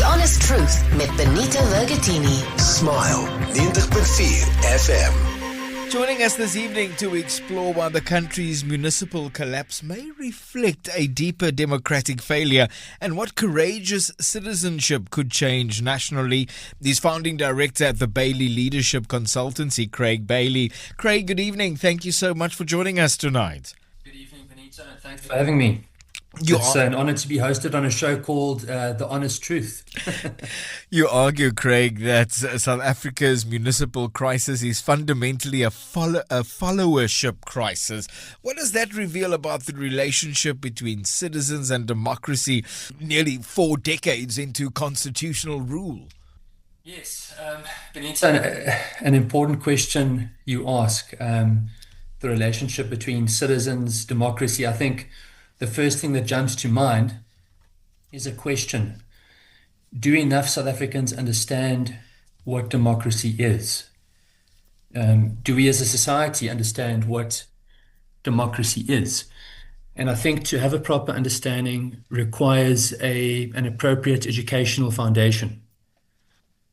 Honest Truth met Benito Vergotine. Smile 90.4 FM. Joining us this evening to explore why the country's municipal collapse may reflect a deeper democratic failure and what courageous citizenship could change nationally is founding director at the Bailie Leadership Consultancy, Craig Bailie. Craig, good evening. Thank you so much for joining us tonight. Good evening, Benito. Thanks for having me. It's an honor to be hosted on a show called The Honest Truth. You argue, Craig, that South Africa's municipal crisis is fundamentally a followership crisis. What does that reveal about the relationship between citizens and democracy nearly 4 decades into constitutional rule? Yes, Benito, an important question you ask. The relationship between citizens, democracy. I think the first thing that jumps to mind is a question. Do enough South Africans understand what democracy is? Do we as a society understand what democracy is? And I think to have a proper understanding requires an appropriate educational foundation.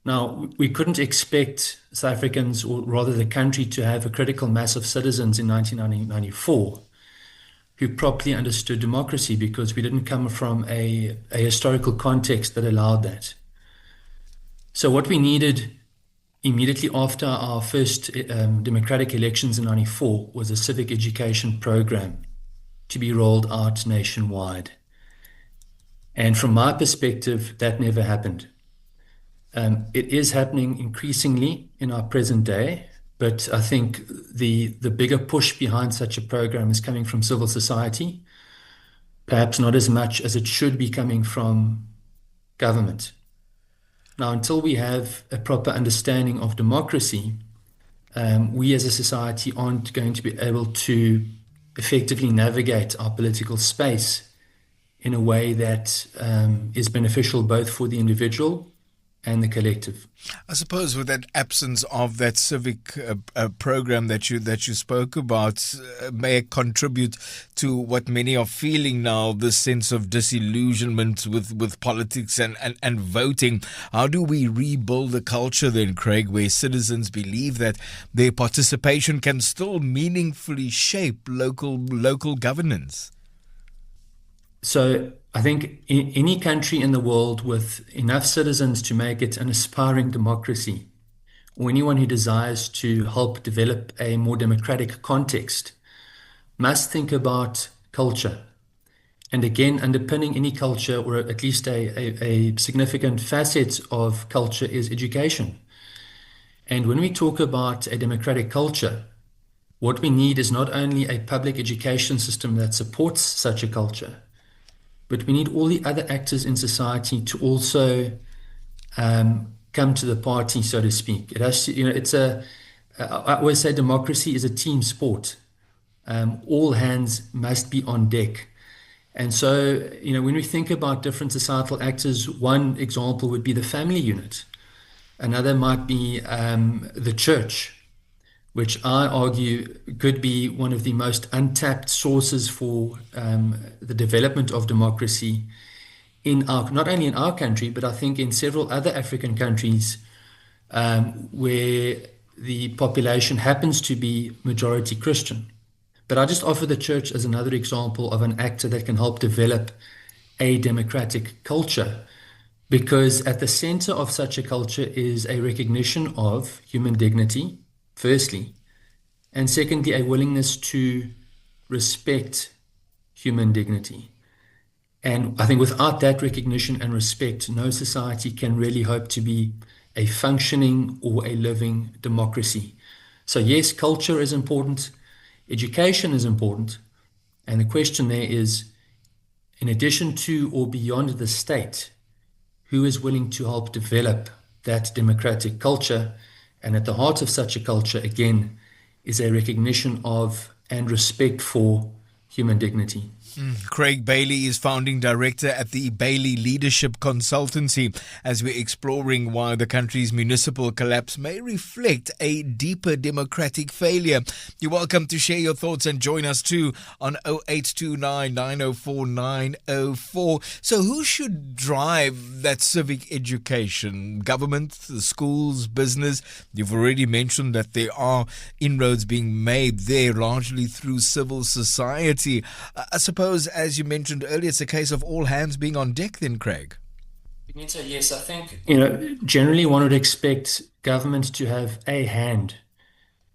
Now, we couldn't expect South Africans, or rather the country, to have a critical mass of citizens in 1994 who properly understood democracy, because we didn't come from a historical context that allowed that. So what we needed immediately after our first democratic elections in 94 was a civic education program to be rolled out nationwide. And from my perspective, that never happened. It is happening increasingly in our present day, but I think the bigger push behind such a program is coming from civil society, perhaps not as much as it should be coming from government. Now, until we have a proper understanding of democracy, we as a society aren't going to be able to effectively navigate our political space in a way that is beneficial both for the individual and the collective. I suppose with that absence of that civic program that you spoke about may contribute to what many are feeling now, this sense of disillusionment with politics and voting. How do we rebuild a culture then, Craig, where citizens believe that their participation can still meaningfully shape local governance? So I think in any country in the world with enough citizens to make it an aspiring democracy, or anyone who desires to help develop a more democratic context, must think about culture. And again, underpinning any culture, or at least a significant facet of culture, is education. And when we talk about a democratic culture, what we need is not only a public education system that supports such a culture, but we need all the other actors in society to also come to the party, so to speak. It has to, I always say democracy is a team sport. All hands must be on deck. And so, when we think about different societal actors, one example would be the family unit. Another might be the church, which I argue could be one of the most untapped sources for the development of democracy not only in our country, but I think in several other African countries where the population happens to be majority Christian. But I just offer the church as another example of an actor that can help develop a democratic culture, because at the center of such a culture is a recognition of human dignity, firstly, and secondly, a willingness to respect human dignity. And I think without that recognition and respect, no society can really hope to be a functioning or a living democracy. So yes, culture is important, education is important, and the question there is, in addition to or beyond the state, who is willing to help develop that democratic culture? And at the heart of such a culture, again, is a recognition of and respect for human dignity. Craig Bailie is founding director at the Bailie Leadership Consultancy as we're exploring why the country's municipal collapse may reflect a deeper democratic failure. You're welcome to share your thoughts and join us too on 0829 904 904. So who should drive that civic education? Government, the schools, business? You've already mentioned that there are inroads being made there largely through civil society. I suppose, as you mentioned earlier, it's a case of all hands being on deck then, Craig. Benito, yes, I think, generally one would expect government to have a hand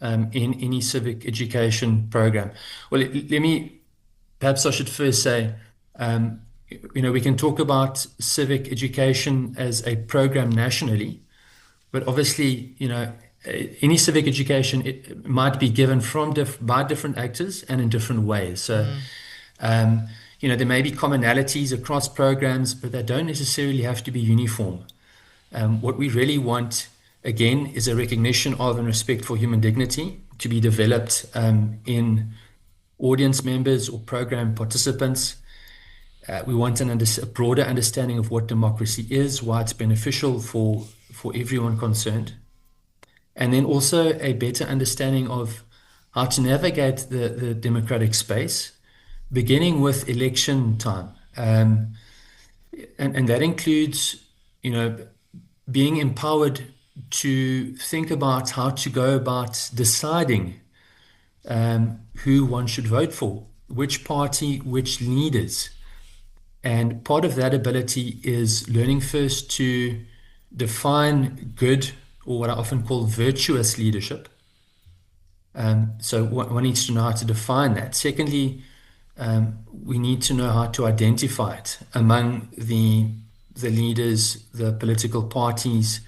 in any civic education program. Well, perhaps I should first say, we can talk about civic education as a program nationally, but obviously, any civic education, it might be given by different actors and in different ways. So, there may be commonalities across programs, but they don't necessarily have to be uniform. What we really want, again, is a recognition of and respect for human dignity to be developed in audience members or program participants. We want a broader understanding of what democracy is, why it's beneficial for everyone concerned. And then also a better understanding of how to navigate the democratic space, beginning with election time. And that includes, being empowered to think about how to go about deciding who one should vote for, which party, which leaders. And part of that ability is learning first to define good, or what I often call virtuous leadership. So one needs to know how to define that. Secondly, we need to know how to identify it among the leaders, the political parties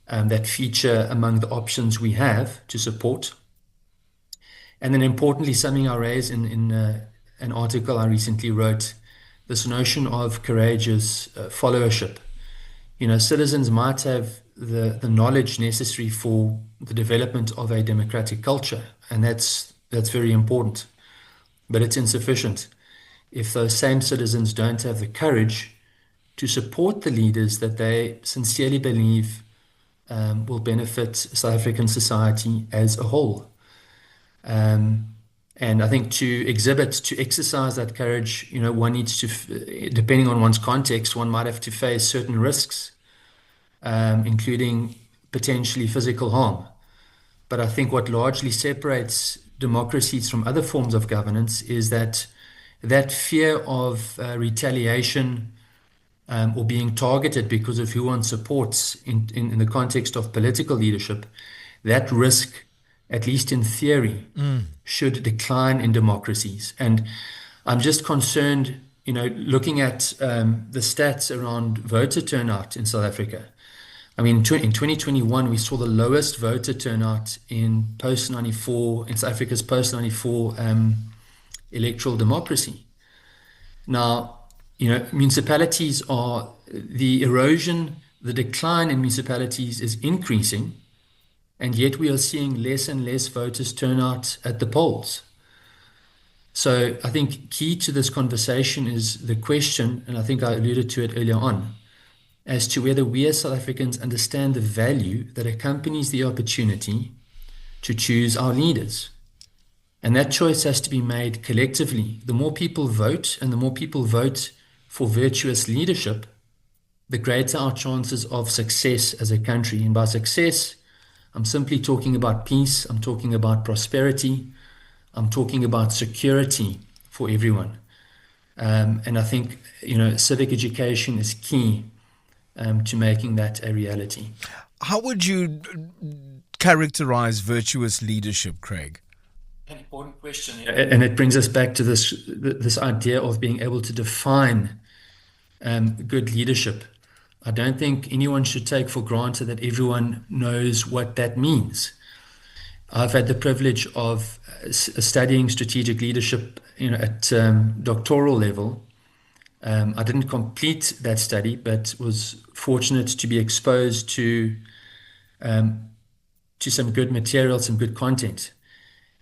that feature among the options we have to support. And then importantly, something I raised in an article I recently wrote, this notion of courageous followership. Citizens might have the knowledge necessary for the development of a democratic culture, and that's very important. But it's insufficient if those same citizens don't have the courage to support the leaders that they sincerely believe will benefit South African society as a whole. And I think to exercise that courage, one needs to, depending on one's context, one might have to face certain risks, including potentially physical harm. But I think what largely separates democracies from other forms of governance is that fear of retaliation or being targeted because of who one supports in the context of political leadership, that risk, at least in theory, should decline in democracies. And I'm just concerned, looking at the stats around voter turnout in South Africa. I mean, in 2021, we saw the lowest voter turnout in South Africa's post-94 electoral democracy. Now, municipalities the decline in municipalities is increasing, and yet we are seeing less and less voters turn out at the polls. So I think key to this conversation is the question, and I think I alluded to it earlier on, as to whether we as South Africans understand the value that accompanies the opportunity to choose our leaders. And that choice has to be made collectively. The more people vote, and the more people vote for virtuous leadership, the greater our chances of success as a country. And by success, I'm simply talking about peace, I'm talking about prosperity, I'm talking about security for everyone. And I think, civic education is key to making that a reality. How would you characterize virtuous leadership, Craig? An important question. And it brings us back to this idea of being able to define good leadership. I don't think anyone should take for granted that everyone knows what that means. I've had the privilege of studying strategic leadership, at doctoral level. I didn't complete that study, but was fortunate to be exposed to some good material, some good content.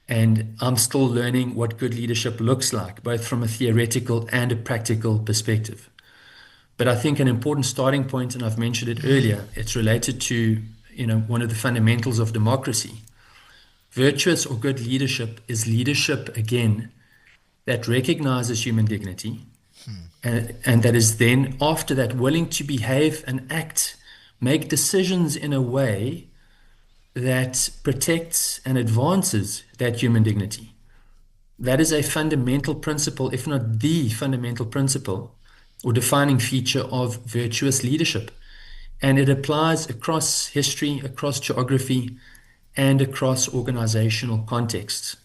And I'm still learning what good leadership looks like, both from a theoretical and a practical perspective. But I think an important starting point, and I've mentioned it earlier, it's related to, one of the fundamentals of democracy. Virtuous or good leadership is leadership, again, that recognizes human dignity, and that is then, after that, willing to behave and act, make decisions in a way that protects and advances that human dignity. That is a fundamental principle, if not the fundamental principle or defining feature of virtuous leadership. And it applies across history, across geography, and across organizational contexts.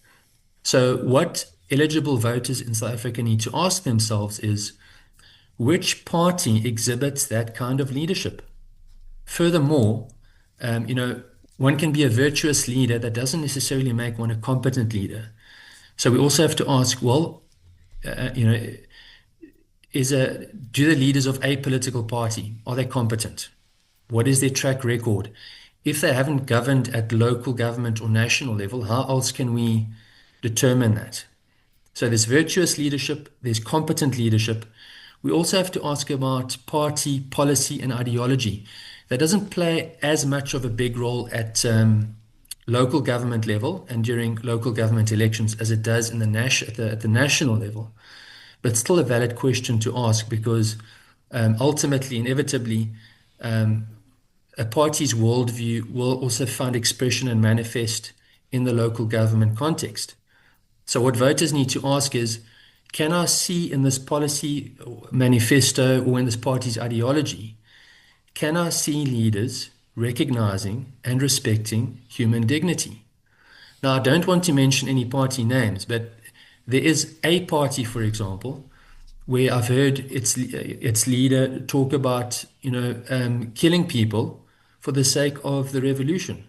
So what eligible voters in South Africa need to ask themselves is, which party exhibits that kind of leadership? Furthermore, one can be a virtuous leader. That doesn't necessarily make one a competent leader. So we also have to ask, well, do the leaders of a political party, are they competent? What is their track record? If they haven't governed at local government or national level, how else can we determine that? So there's virtuous leadership, there's competent leadership. We also have to ask about party, policy, and ideology. That doesn't play as much of a big role at local government level and during local government elections as it does in at the national level. But still a valid question to ask, because ultimately, inevitably, a party's worldview will also find expression and manifest in the local government context. So what voters need to ask is, can I see in this policy manifesto or in this party's ideology, can I see leaders recognizing and respecting human dignity? Now, I don't want to mention any party names, but there is a party, for example, where I've heard its leader talk about, killing people for the sake of the revolution.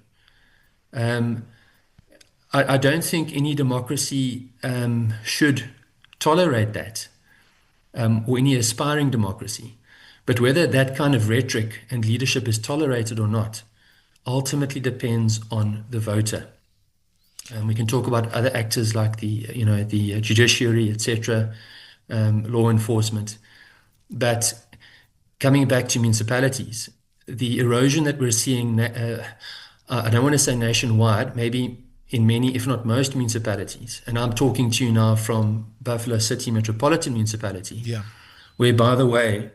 I don't think any democracy should tolerate that, or any aspiring democracy. But whether that kind of rhetoric and leadership is tolerated or not ultimately depends on the voter. And we can talk about other actors like the judiciary, etc., law enforcement. But coming back to municipalities, the erosion that we're seeing, I don't want to say nationwide, maybe in many, if not most municipalities, and I'm talking to you now from Buffalo City Metropolitan Municipality, where, by the way,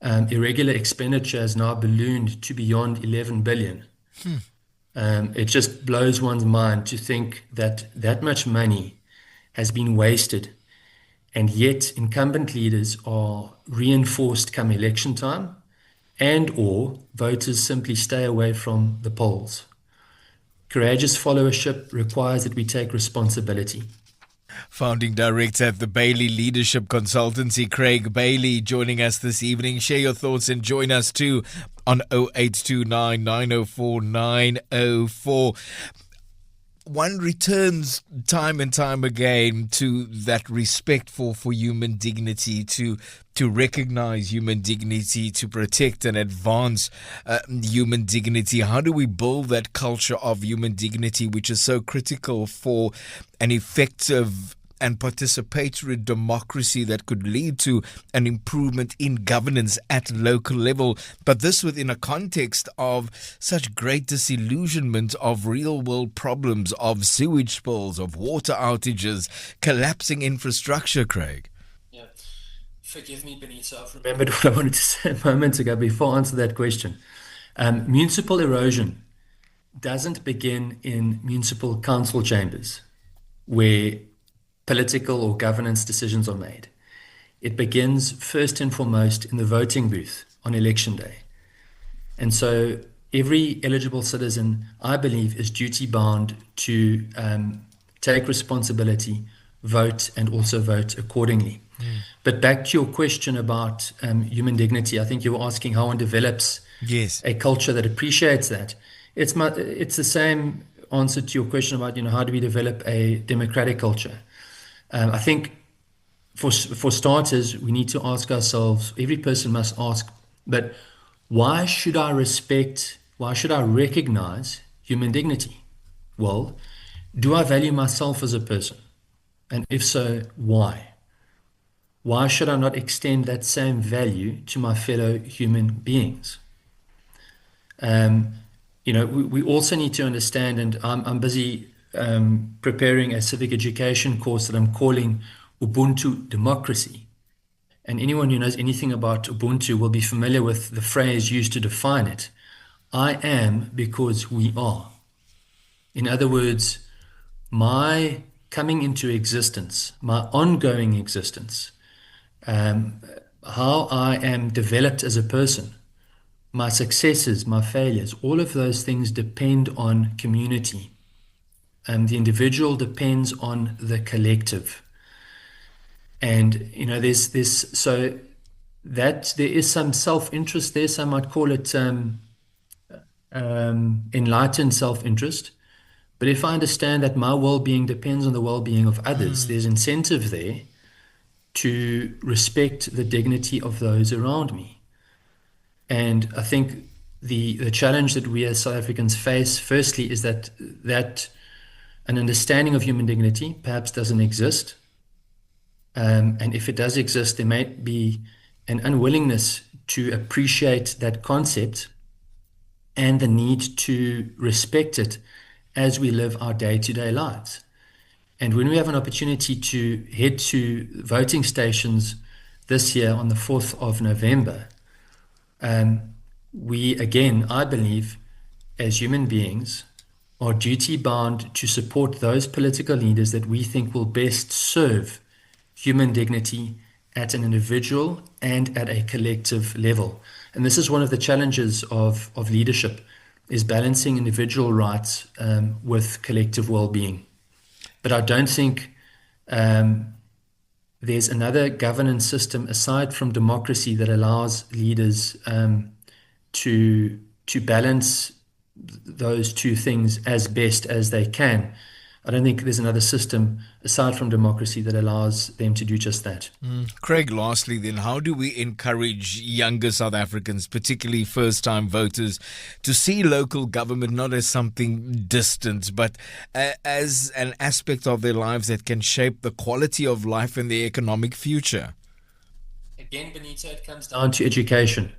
irregular expenditure has now ballooned to beyond 11 billion. It just blows one's mind to think that that much money has been wasted, and yet incumbent leaders are reinforced come election time, and or voters simply stay away from the polls. Courageous followership requires that we take responsibility. Founding Director at the Bailie Leadership Consultancy, Craig Bailie, joining us this evening. Share your thoughts and join us too on 0829 904 904. One returns time and time again to that respect for human dignity, to recognize human dignity, to protect and advance human dignity. How do we build that culture of human dignity, which is so critical for an effective and participatory democracy that could lead to an improvement in governance at local level, but this within a context of such great disillusionment of real-world problems, of sewage spills, of water outages, collapsing infrastructure, Craig? Yeah. Forgive me, Benito, I've remembered what I wanted to say a moment ago before I answer that question. Municipal erosion doesn't begin in municipal council chambers, where political or governance decisions are made. It begins first and foremost in the voting booth on election day. And so every eligible citizen, I believe, is duty bound to take responsibility, vote, and also vote accordingly. But back to your question about human dignity, I think you were asking how one develops a culture that appreciates that. It's the same answer to your question about, how do we develop a democratic culture? I think for starters, we need to ask ourselves, every person must ask, but why should I recognize human dignity? Well, Do I value myself as a person? And if so, why? Why should I not extend that same value to my fellow human beings? We also need to understand, and I'm busy preparing a civic education course that I'm calling Ubuntu Democracy. And anyone who knows anything about Ubuntu will be familiar with the phrase used to define it. I am because we are. In other words, my coming into existence, my ongoing existence, how I am developed as a person, my successes, my failures, all of those things depend on community. The individual depends on the collective. And, so that there is some self-interest there. Some might call it enlightened self-interest. But if I understand that my well-being depends on the well-being of others, there's incentive there to respect the dignity of those around me. And I think the challenge that we as South Africans face, firstly, is that an understanding of human dignity perhaps doesn't exist. And if it does exist, there may be an unwillingness to appreciate that concept and the need to respect it as we live our day-to-day lives. And when we have an opportunity to head to voting stations this year on the 4th of November, we, again, I believe, as human beings, are duty-bound to support those political leaders that we think will best serve human dignity at an individual and at a collective level. And this is one of the challenges of leadership, is balancing individual rights with collective well-being. But I don't think there's another governance system aside from democracy that allows leaders to balance those two things as best as they can. I don't think there's another system aside from democracy that allows them to do just that. Craig, lastly then, how do we encourage younger South Africans, particularly first-time voters, to see local government not as something distant, but as an aspect of their lives that can shape the quality of life and their economic future? Again, Benito, it comes down to education.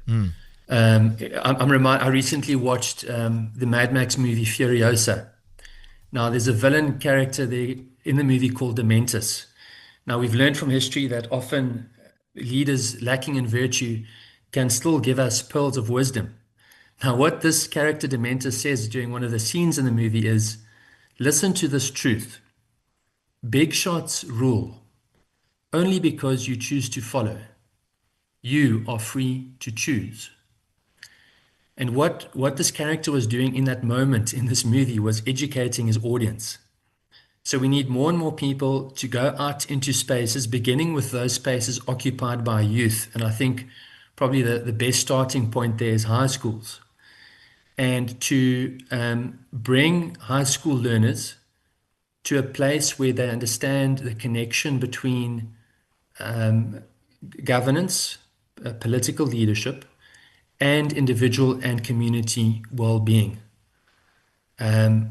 I recently watched the Mad Max movie Furiosa. Now, there's a villain character there in the movie called Dementus. Now, we've learned from history that often leaders lacking in virtue can still give us pearls of wisdom. Now, what this character Dementus says during one of the scenes in the movie is, listen to this truth. Big shots rule only because you choose to follow. You are free to choose. And what this character was doing in that moment in this movie was educating his audience. So we need more and more people to go out into spaces, beginning with those spaces occupied by youth. And I think probably the best starting point there is high schools. And to bring high school learners to a place where they understand the connection between governance, political leadership, and individual and community well-being. At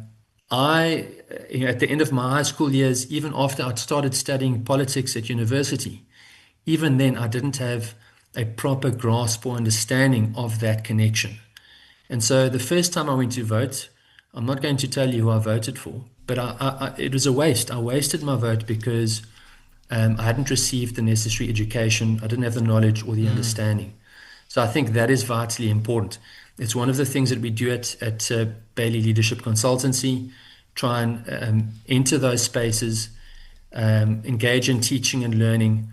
the end of my high school years, even after I'd started studying politics at university, even then I didn't have a proper grasp or understanding of that connection. And so the first time I went to vote, I'm not going to tell you who I voted for, but it was a waste. I wasted my vote because I hadn't received the necessary education. I didn't have the knowledge or the understanding. So I think that is vitally important. It's one of the things that we do at Bailie Leadership Consultancy, try and enter those spaces, engage in teaching and learning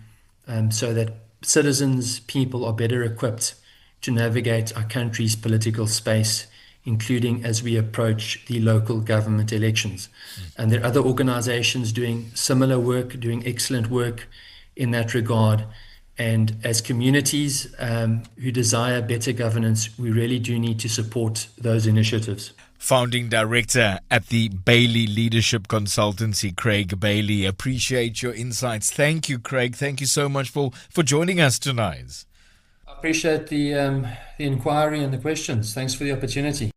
so that citizens, people are better equipped to navigate our country's political space, including as we approach the local government elections. And there are other organizations doing similar work, doing excellent work in that regard. And as communities who desire better governance, we really do need to support those initiatives. Founding Director at the Bailie Leadership Consultancy, Craig Bailie. Appreciate your insights. Thank you, Craig. Thank you so much for joining us tonight. I appreciate the inquiry and the questions. Thanks for the opportunity.